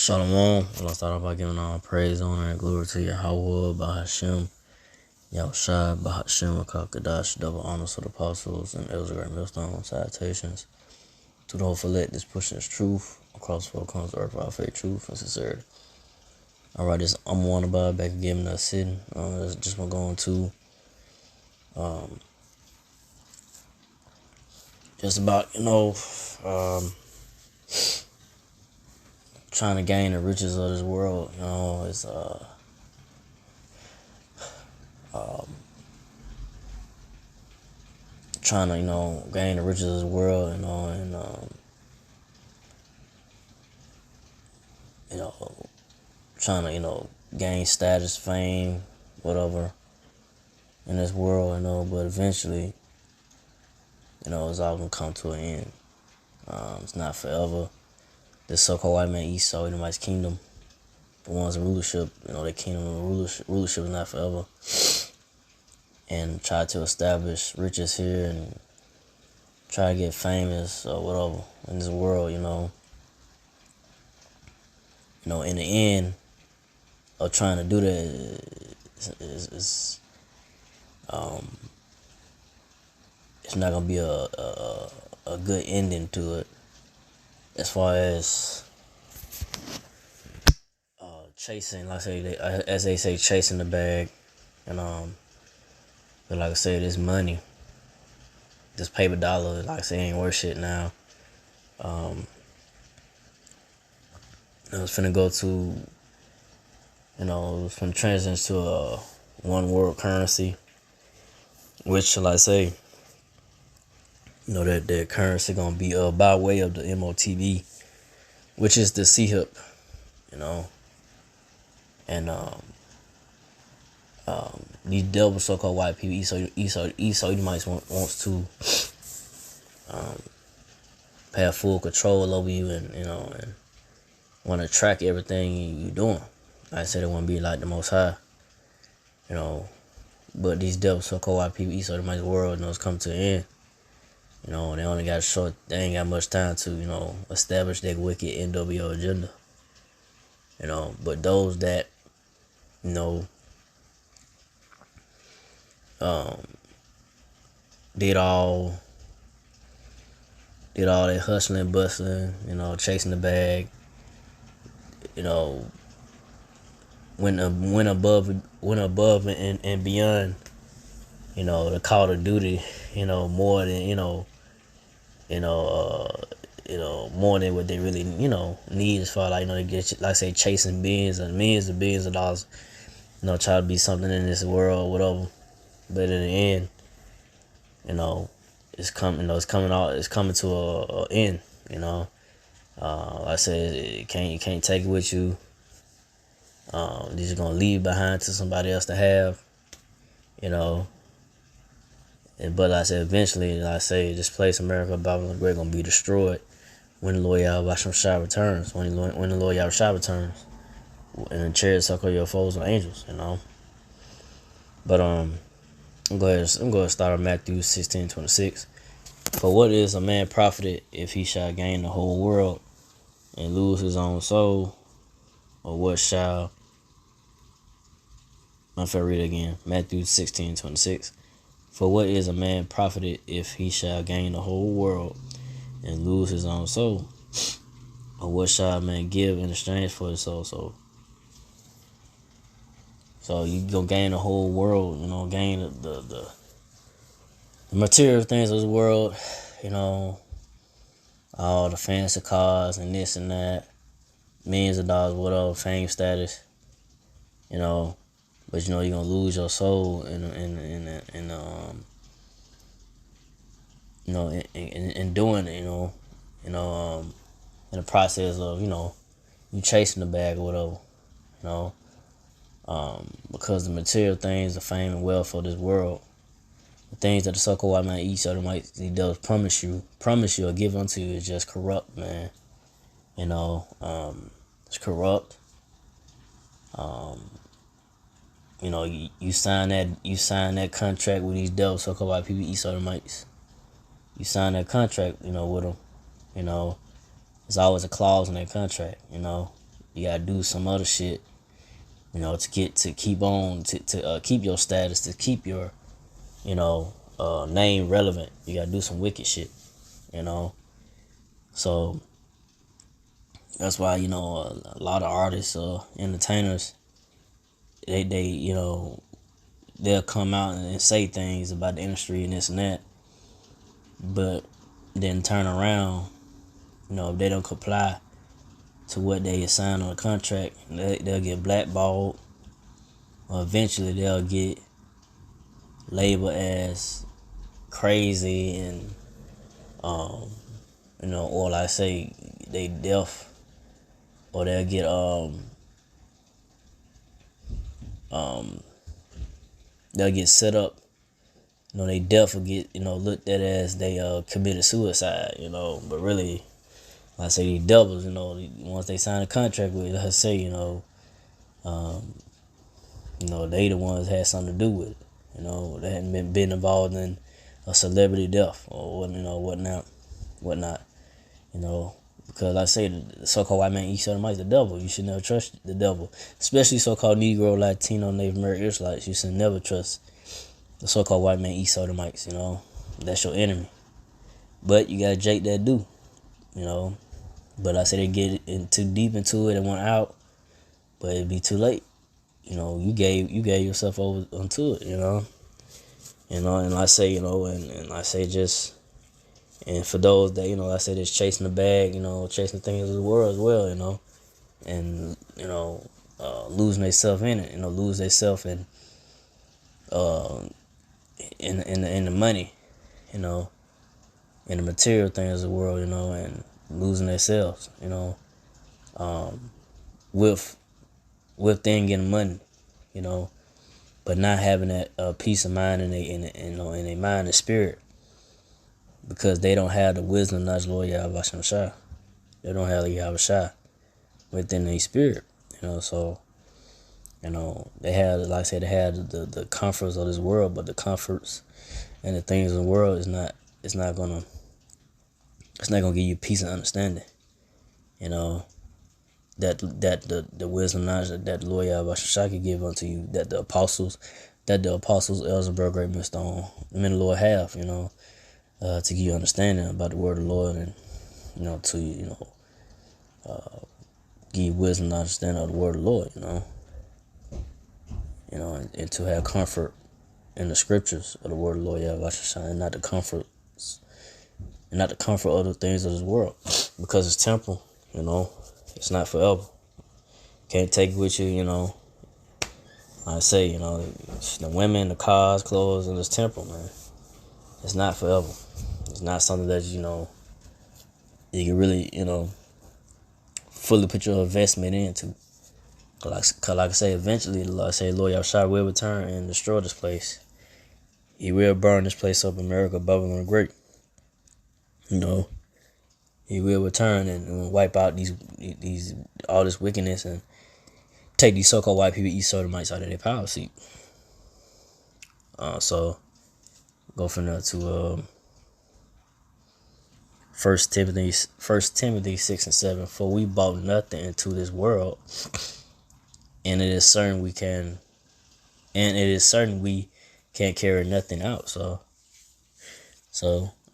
Shalom. I'll start off by giving all praise, honor, and glory to Yahweh, Bahashem, Yahushai, Bahashem, Kadash, double honors to the apostles and elders of Great Millstone, salutations to the hopeful elect that's pushing this truth across four corners of the earth by faith, truth, and sincerity. Alright, this I'm Wannabe back again in the city. Just want to go into just about, trying to gain the riches of this world. It's trying to, gain the riches of this world, and trying to, gain status, fame, whatever in this world, but eventually, it's all gonna come to an end. It's not forever. This so-called white man Esau, Edomite's kingdom, the ones in rulership, their kingdom and rulership is not forever. And try to establish riches here and try to get famous or whatever in this world, in the end of trying to do that it's not gonna be a good ending to it, as far as chasing, as they say, chasing the bag, and but like I said, this money, this paper dollar, like I say, ain't worth shit now. It's finna go to, it's finna transition to a one world currency, which, like I say, that currency gonna be by way of the MOTB, which is the CHIP, and these devil so-called white people, Esau Edomites wants to have full control over you, and want to track everything you're doing. Like I said, they want to be like the Most High, but these devil so-called white people, Esau Edomites world, it's coming to an end. They only got they ain't got much time to, establish their wicked NWO agenda. But those that, did all that hustling, bustling, chasing the bag, went above and beyond, the call of duty, more than, more than what they really, need, as far like, they get, like I say, chasing billions and millions of billions of dollars, try to be something in this world or whatever. But in the end, it's coming to a end, like I said, you can't take it with you. These are gonna leave behind to somebody else to have, but like I said, eventually, like I say, this place, America, Babylon the Great, gonna be destroyed when the Lord Yahushua returns. When the Lord Yahushua returns, and the chariots circle your foes and angels, But I'm going to start on Matthew 16:26. For what is a man profited if he shall gain the whole world and lose his own soul? Or what shall... If I read it again, Matthew 16:26. For what is a man profited if he shall gain the whole world and lose his own soul? Or what shall a man give in exchange for his soul? So you gonna gain the whole world, gain the material things of this world, all the fancy cars and this and that, millions of dollars, whatever, fame, status, but you're gonna lose your soul in doing it, in the process of, you chasing the bag or whatever, because the material things, the fame and wealth of this world, the things that the so-called white man Esau he does promise you or give unto you, is just corrupt, man. It's corrupt. You sign that contract with these devil so-called white people, Esau Edomites. You sign that contract, with them. There's always a clause in that contract, You gotta do some other shit, to keep your status, to keep your, name relevant. You gotta do some wicked shit, you know. So that's why a lot of artists, entertainers, they'll come out and say things about the industry and this and that, but then turn around, if they don't comply to what they signed on the contract, they'll get blackballed, or eventually they'll get labeled as crazy and or like say they deaf, or they'll get they'll get set up. They deaf will get looked at as they committed suicide. But really, like I say, these devils, once they sign a contract with, let's say, they the ones had something to do with it. They hadn't been involved in a celebrity death or whatnot. Because like I say, the so-called white man East Sodomites, the devil. You should never trust the devil, especially so-called Negro, Latino, Native American Israelites. You should never trust the so-called white man East Sodomites. That's your enemy. But you gotta Jake that do. But I say they get in too deep into it and want out, but it'd be too late. You gave yourself over onto it. And I say, and I say just. And for those that, I say that's chasing the bag, chasing things of the world as well, and, losing themselves in it, lose themselves in the money, in the material things of the world, and losing themselves, with them getting money, but not having that peace of mind in their mind and spirit. Because they don't have the wisdom, knowledge, Lord Yahweh Shah. They don't have the Yahweh Shah within their spirit. So, they have, like I said, they have the comforts of this world, but the comforts and the things of the world is not gonna give you peace and understanding. That the wisdom, knowledge that the Lord Yahweh Shah can give unto you, that the apostles, Elzebub, Great Millstone, the men of the Lord have, to give you understanding about the word of the Lord, and to give you wisdom and understanding of the word of the Lord, and to have comfort in the scriptures of the word of the Lord Yahweh Shah, and not the comfort of the things of this world, because it's temporal. It's not forever. Can't take it with you. I say, the women, the cars, clothes, and it's temporal, man. It's not forever. It's not something that you can really fully put your investment into. Cause like I say, eventually, Lord Yahshua will return and destroy this place. He will burn this place up, America, Babylon the Great. He will return and wipe out these all this wickedness and take these so-called white people, East Sodomites, out of their power seat. So go from there to 1 Timothy 6:7. For we bought nothing into this world, and it is certain we can't carry nothing out. So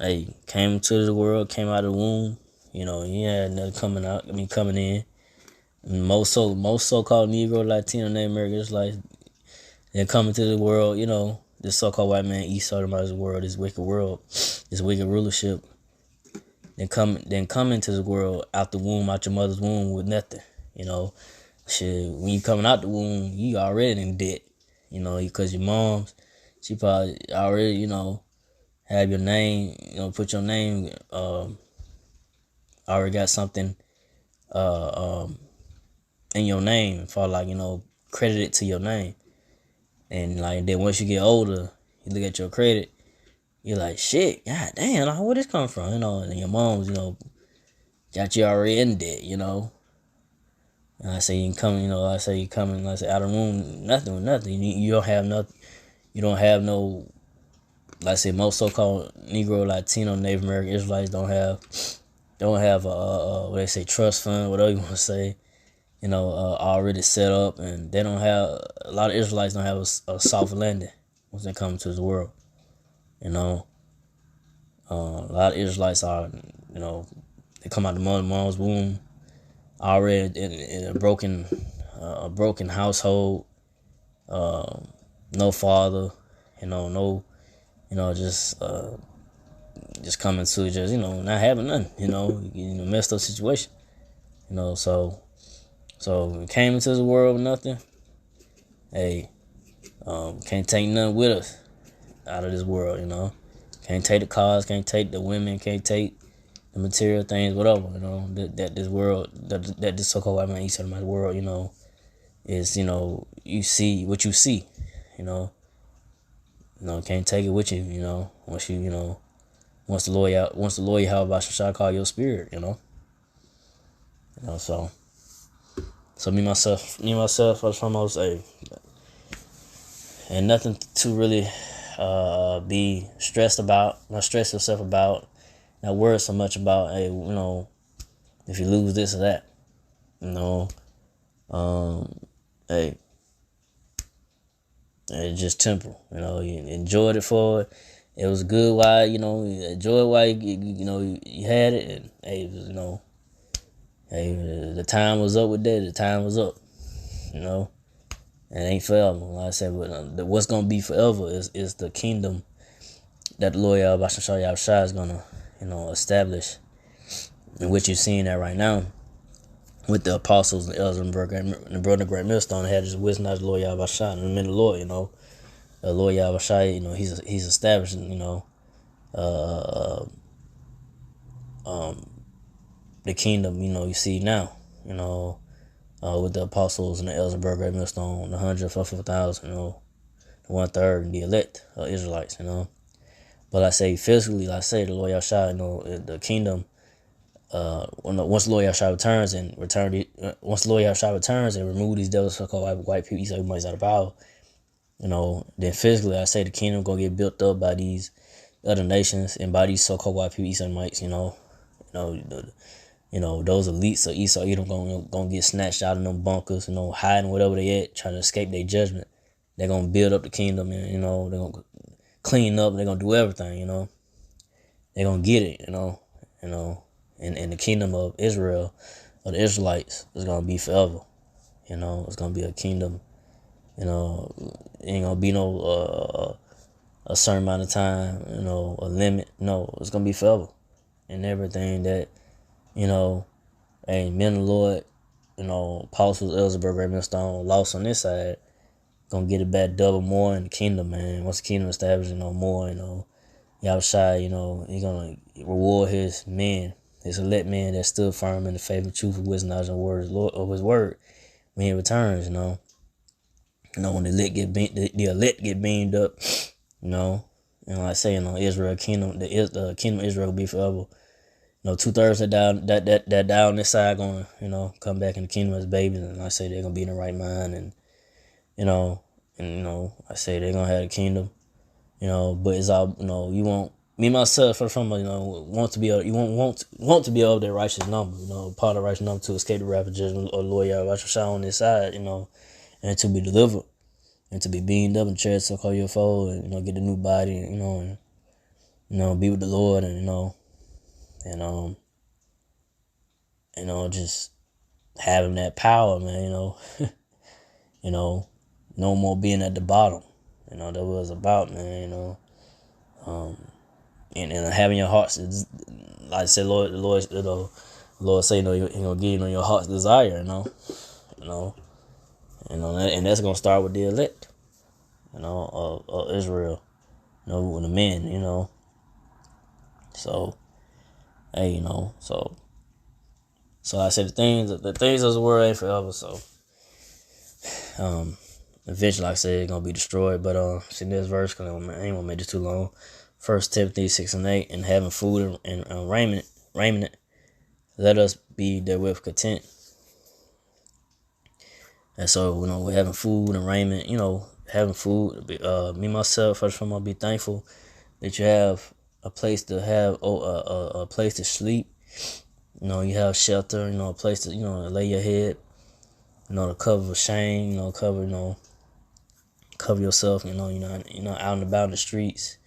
hey, came to the world, came out of the womb. He had nothing coming in. And most so-called Negro, Latino, Native American Israelites, they're coming to the world. This so-called white man, East Sodomized world, this wicked world, this wicked rulership. Then come into the world out the womb, out your mother's womb with nothing. Shit. When you coming out the womb, you already in debt. Because your mom's, she probably already, have your name, put your name, already got something, in your name, for credited to your name. And then once you get older, you look at your credit, you're like, shit, god damn, where this come from? And your mom's, got you already in debt, And I say you coming out of the room, nothing with nothing. You don't have nothing. You don't have no, like I say, most so-called Negro, Latino, Native American Israelites don't have what they say, trust fund, whatever you want to say. already set up, and they don't have a lot of Israelites don't have a soft landing once they come to this world. A lot of Israelites are, they come out the mom's womb already in a broken household, no father, no, just coming to just not having nothing, messed up situation, so we came into the world with nothing. Hey, can't take nothing with us out of this world, Can't take the cars, can't take the women, can't take the material things, whatever, that this world, that this so-called white man, East of my world, is, you see what you see, can't take it with you, once once the lawyer, how about shall call your spirit, so me myself, first foremost, and nothing to really be stressed about, not stress yourself about, not worry so much about, hey, if you lose this or that, hey, it's just temporal, you enjoyed it for it. It was good while, you enjoyed while you had it, and hey, hey, the time was up with that, the time was up, It ain't forever. Like I said, but what's gonna be forever is the kingdom that the Lord Yahweh is gonna, establish, and what you're seeing that right now with the apostles and elders and the brother Great Millstone had this wisdom of the Lord Yahweh and the men of the Lord, the Lord Yahweh, he's establishing, the kingdom, you see now, with the apostles and the elders and Great Millstone, the 144,000, the 1/3, and the elect Israelites, But I say physically, like I say, the Lord Yahweh, the kingdom. Once the Lord Yahweh returns and remove these devils so-called white people, so everybody's out of power. Then physically, I say the kingdom gonna get built up by these other nations and by these so-called white people, Edomites. Those elites of Esau, Edom gonna get snatched out of them bunkers, hiding whatever they at, trying to escape their judgment. They're gonna build up the kingdom, and they're gonna clean up. They're gonna do everything, They're gonna get it, And the kingdom of Israel, of the Israelites, is gonna be forever. It's gonna be a kingdom. It ain't gonna be no a certain amount of time, a limit. No, it's gonna be forever. And everything that, hey, men of the Lord, apostles, Elzebub, Great Millstone, lost on this side, gonna get it back double more in the kingdom, man. Once the kingdom established, more, Yahushua, he gonna reward his men, his elect men that stood firm in the faith and truth of wisdom, knowledge, and words of his word when he returns, when the elect get beamed up, and like I say, Israel kingdom, the kingdom of Israel will be forever. 2/3 that die on this side gonna, come back in the kingdom as babies, and I say they're gonna be in the right mind, and I say they're gonna have the kingdom, but it's all, you won't, me myself from want to be want to be of that righteous number, part of the righteous number to escape the rapid judgment of Lord Yahweh on this side, and to be delivered and to be beamed up and chariots to call your foe, and get a new body, and be with the Lord, and just having that power, man, no more being at the bottom, that was about, man, and having your hearts, like I said, the Lord say, he gonna give you, your heart's desire, and that's gonna start with the elect, of Israel, with the men, so, hey, so I said the things of the world ain't forever, so, eventually, like I said, it's gonna be destroyed, but, see this verse, cause I ain't gonna make it too long. 1 Timothy 6:8, and having food and raiment, let us be therewith content. And so, we're having food and raiment, having food. Me myself, first of all, I'll be thankful that you have a place to have, a place to sleep. You have shelter, a place to, lay your head. to cover shame, cover yourself, out and about in the streets,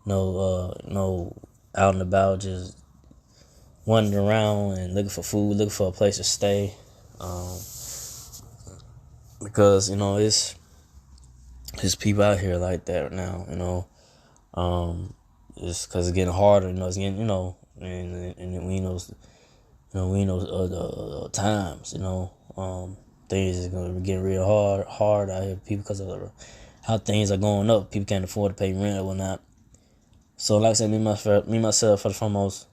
out and about just wandering around and looking for food, looking for a place to stay, because it's people out here like that now, it's because it's getting harder, it's getting, and we know times, things is gonna be getting real hard out here, people, because of how things are going up. People can't afford to pay rent or whatnot. So, like I said, me myself, for the foremost,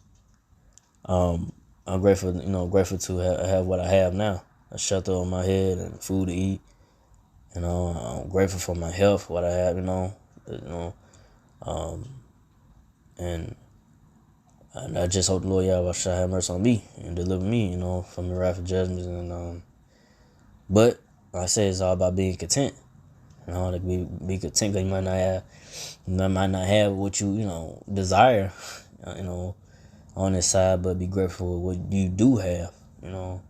I'm grateful, to have what I have now, a shelter on my head and food to eat. I'm grateful for my health, what I have, and I just hope the Lord Yahweh shall have mercy on me and deliver me, from the wrath of judgments. But like I say, it's all about being content. To be content, because you might not have what you desire, on this side, but be grateful for what you do have. You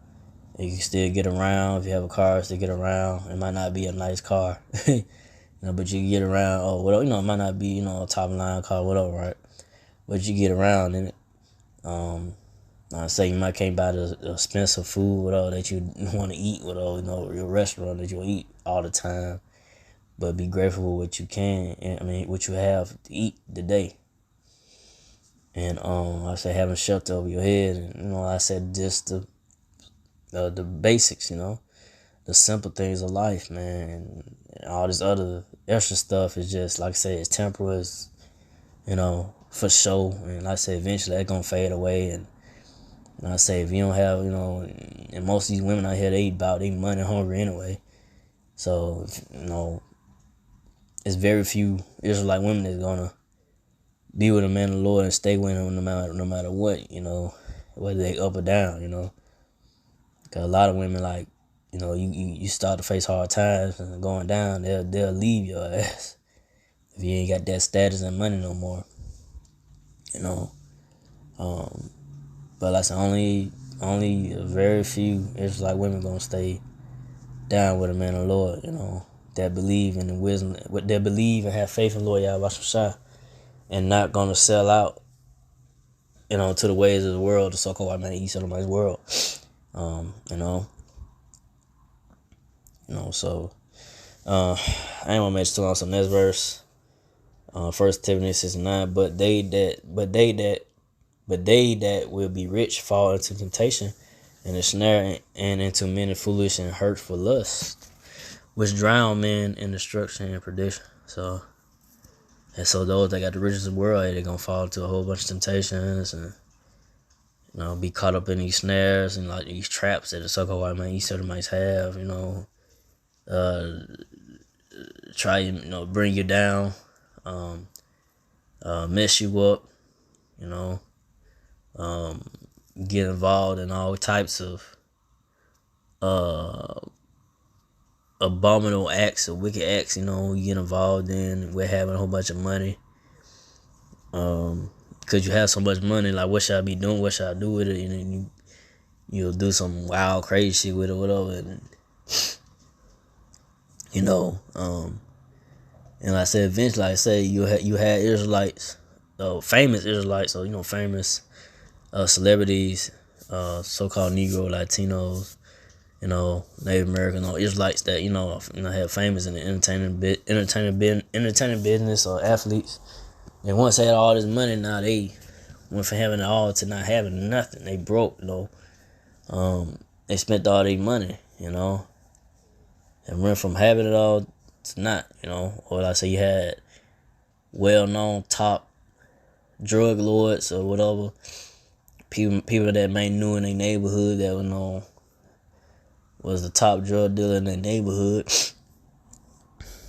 can still get around. If you have a car, still get around. It might not be a nice car, but you can get around. Oh, whatever. It might not be a top line car, whatever, right? But you get around in it. I say you might can't buy the expensive food, whatever, that you want to eat, whatever, your restaurant that you eat all the time. But be grateful for what you can, what you have to eat today. And I say having shelter over your head, and I said just the basics, the simple things of life, man. And all this other extra stuff is just, like I say, it's temporary, for show. And like I say, eventually that's gonna fade away. And I say, if you don't have, and most of these women out here, they money hungry anyway. So, it's very few Israelite women that's gonna be with a man of the Lord and stay with him no matter what, whether they up or down, Cause a lot of women, like, you start to face hard times and going down, they'll leave your ass if you ain't got that status and money no more, But like I said, only a very few Israelite women gonna stay down with a man of the Lord, that believe in the wisdom, that believe and have faith in Lord Yahweh Shai, and not gonna sell out, to the ways of the world, the so-called white man, East Edomite's world. So I ain't gonna mention too long. So next verse, 1 Timothy 6:9. But they that will be rich fall into temptation and a snare, and into many foolish and hurtful lusts, which drown men in destruction and perdition. So those that got the riches of the world, they're gonna fall into a whole bunch of temptations and be caught up in these snares and like these traps that the so-called white man, East Edomites have. Try bring you down, mess you up, get involved in all types of abominable acts or wicked acts, you get involved in. We're having a whole bunch of money. Cause you have so much money, like what should I be doing? What should I do with it? And you'll do some wild, crazy shit with it, whatever. And and like I said, eventually, like I say, you had Israelites, famous Israelites, so famous celebrities, so-called Negro, Latinos, Native American or Israelites that have famous in the entertainment business, or athletes. And once they had all this money, now they went from having it all to not having nothing. They broke, they spent all their money, and went from having it all to not, or like I say, you had well-known top drug lords or whatever, people that may knew in their neighborhood that was the top drug dealer in their neighborhood,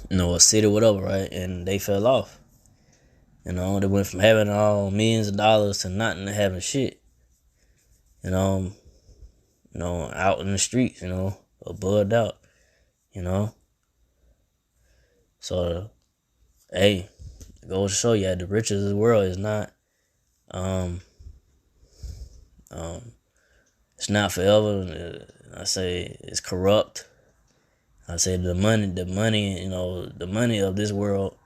a city, whatever, right? And they fell off. They went from having all millions of dollars to not having shit. Out in the streets, or bugged out, So, hey, it goes to show you, the riches of the world is not, It's not forever. I say it's corrupt. I say the money, the money of this world,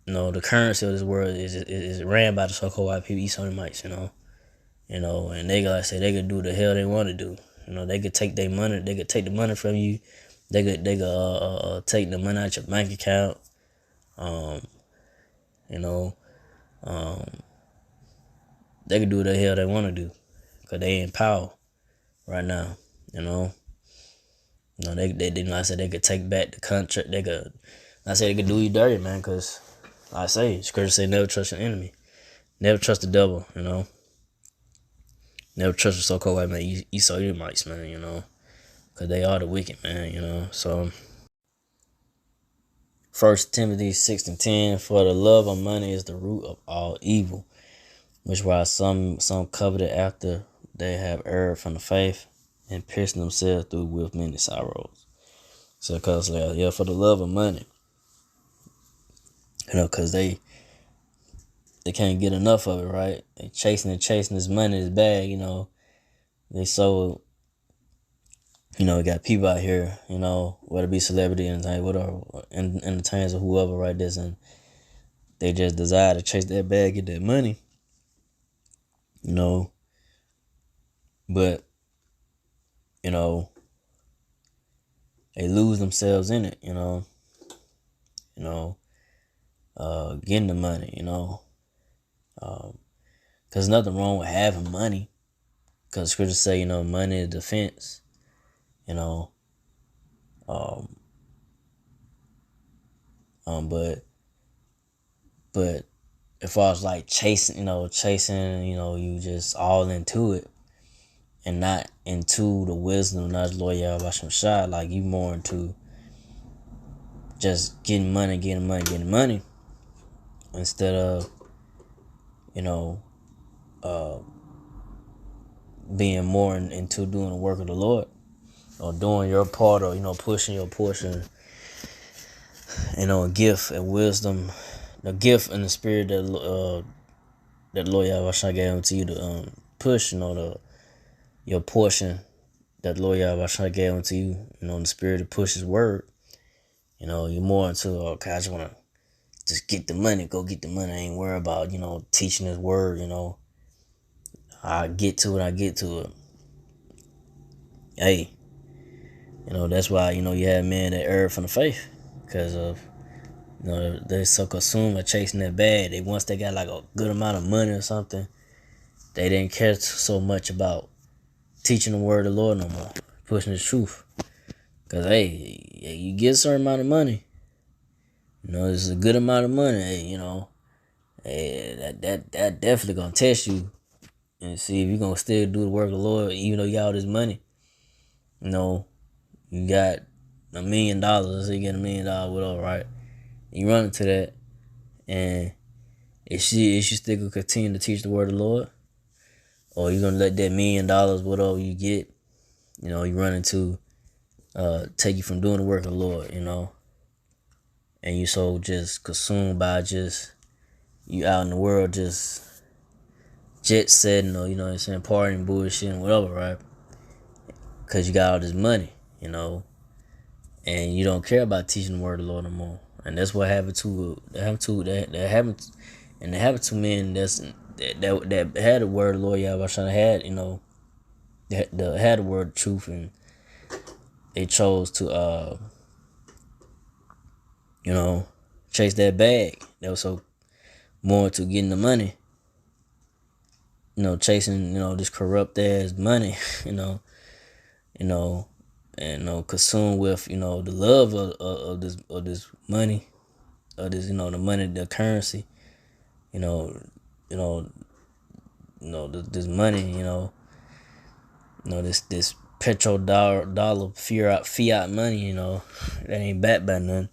the currency of this world is ran by the so-called white people, East Mites, and they like I say they could do the hell they want to do. They could take their money, they could take the money from you, they could take the money out your bank account, um, you know, um, they could do the hell they want to do, cause they in power right now, like I said, they could take back the country. I say they could do you dirty, man. Cause like I say, Scripture say never trust your enemy, never trust the devil, never trust the so-called white man, Esau Edomites, man, cause they are the wicked, man, So, 1 Timothy 6:10, for the love of money is the root of all evil, which why some coveted after they have erred from the faith and pierced themselves through with many sorrows. So, cause for the love of money, cause they can't get enough of it, right? They chasing this money, this bag, They so, got people out here, whether it be celebrity and whatever, entertainers or whoever, right? And they just desire to chase that bag, get that money, but they lose themselves in it, getting the money, cause nothing wrong with having money, cause scripture say, money is defense, but as far as like chasing, you just all into it and not into the wisdom, not loyal about some shot, like you more into just getting money instead of, being more into doing the work of the Lord or doing your part or, pushing your portion, a gift and wisdom, the gift and the spirit that Lord Yahweh gave unto you to push, your portion that Lord Yahweh gave unto you, the spirit to push His word. You're more into, okay, I just want to just get the money, go get the money. I ain't worry about, teaching His word, I get to it. Hey, that's why, you have men that err from the faith because of, they're so consumed with chasing that bag. Once they got like a good amount of money or something, they didn't care so much about teaching the word of the Lord no more, pushing His truth. Cause hey, you get a certain amount of money, it's a good amount of money. Hey, that definitely gonna test you and see if you gonna still do the work of the Lord, even though you got all this money. You got $1 million. Let's say you get $1 million, whatever, right? You run into that, and is you still gonna continue to teach the word of the Lord, or you gonna let that $1 million, whatever you get, you run into, take you from doing the work of the Lord, and you so just consumed by just you out in the world just jet setting or partying, bullshit, and whatever, right? Because you got all this money, and you don't care about teaching the word of the Lord no more. And that's what happened to men that had the word of the Lord Yahweh had, that had the word of truth, and they chose to chase that bag. They were so more to getting the money, chasing, this corrupt ass money, and consumed with, the love of this money, of this, the money, the currency, this money, this petrodollar fiat money, that ain't backed by none.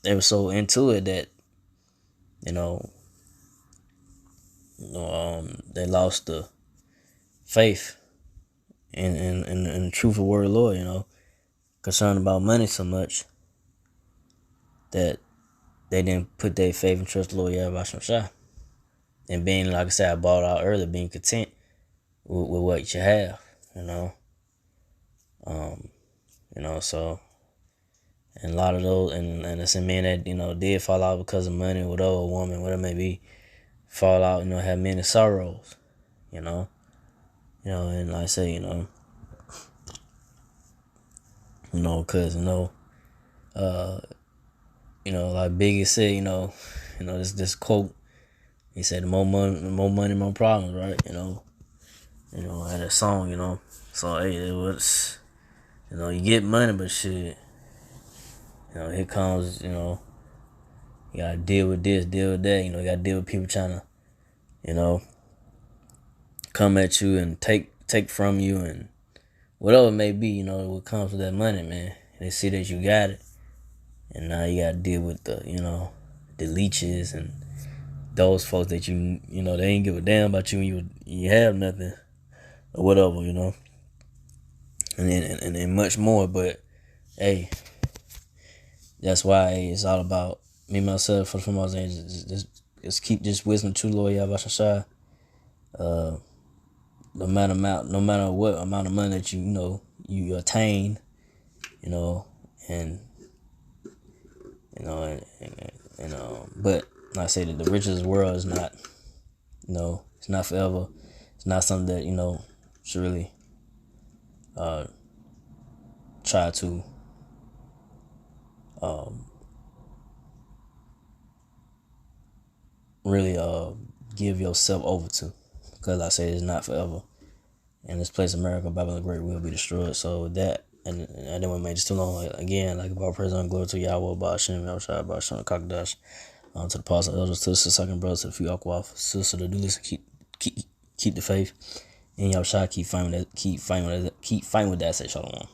They were so into it that, they lost the faith in the truth of the word of the Lord, concerned about money so much that they didn't put their faith and trust in the Lord Yahweh Shah. And being, like I said, I bought out earlier, being content with what you have, so, and a lot of those, and it's some men that, did fall out because of money, whatever, a woman, whatever it may be, fall out, have many sorrows, and like I say, cause, like Biggie said, this quote, he said, the more money, more problems, right? Had a song, so, hey, it was, you get money, but shit, here comes, you gotta deal with this, deal with that, you gotta deal with people trying to, come at you and take from you and whatever it may be, what comes with that money, man. They see that you got it, and now you gotta deal with the leeches and those folks that they ain't give a damn about you when you have nothing or whatever, and much more. But hey, that's why it's all about me myself. For my just keep just wisdom, true Lord Yahweh. No matter what amount of money that you attain, and but like I say that the riches of the world is not, it's not forever. It's not something that should really try to really give yourself over to, because like I say it's not forever. And this place, America, Babylon the Great, will be destroyed. So with that, and I didn't want to make this too long. Again, like about President, glory to Yahweh, Ba'ashem, Yahshua, Ba'ashem, Kakadash, to the apostles, elders, to the second brothers, to the few Akwaf, sister to do this, keep the faith, and Yahshua keep fighting with that. Say shalom.